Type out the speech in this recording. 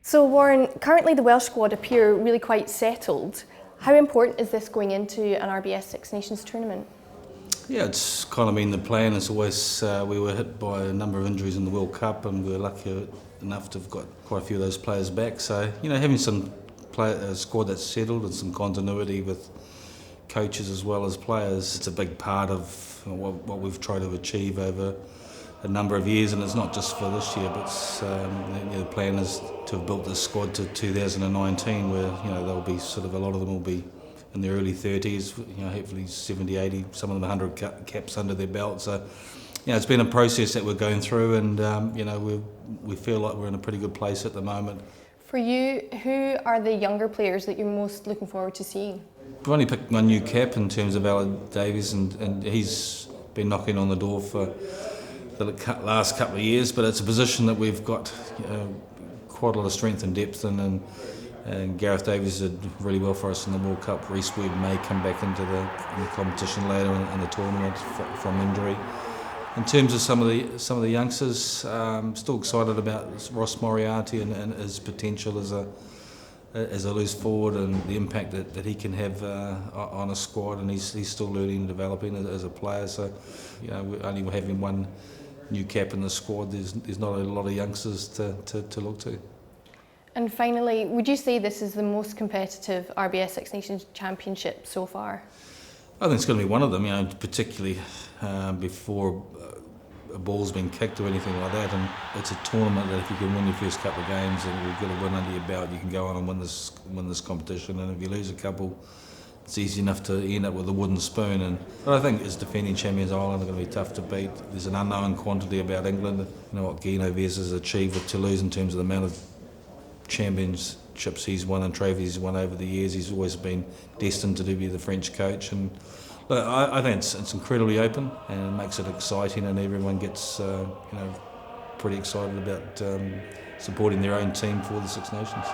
So Warren, currently the Welsh squad appear really quite settled. How important is this going into an RBS Six Nations tournament? Yeah, it's kind of been the plan. It's always, we were hit by a number of injuries in the World Cup and we were lucky enough to have got quite a few of those players back. So, having some squad that's settled and some continuity with coaches as well as players, it's a big part of what we've tried to achieve over a number of years, and it's not just for this year, but the plan is to have built this squad to 2019 where they'll be a lot of them will be in their early 30s, hopefully 70, 80, some of them 100 caps under their belt. So it's been a process that we're going through, and we feel like we're in a pretty good place at the moment. For you, who are the younger players that you're most looking forward to seeing? We've only picked one new cap in terms of Alan Davies, and he's been knocking on the door for the last couple of years, but it's a position that we've got quite a lot of strength and depth in, and Gareth Davies did really well for us in the World Cup. Reece Webb may come back into the competition later in the tournament from injury. In terms of some of the youngsters, still excited about Ross Moriarty and his potential as a loose forward and the impact that he can have on a squad, and he's still learning and developing as a player. So we're only having one new cap in the squad. There's not a lot of youngsters to look to. And finally, would you say this is the most competitive RBS Six Nations Championship so far? I think it's going to be one of them, particularly before a ball's been kicked or anything like that. And it's a tournament that if you can win your first couple of games and you've got a win under your belt, you can go on and win this competition. And if you lose a couple, it's easy enough to end up with a wooden spoon. But I think as defending champions, Ireland are going to be tough to beat. There's an unknown quantity about England. What RBS has achieved with Toulouse in terms of the amount of championships he's won and trophies he's won over the years. He's always been destined to be the French coach, and look, I think it's incredibly open and it makes it exciting, and everyone gets pretty excited about supporting their own team for the Six Nations.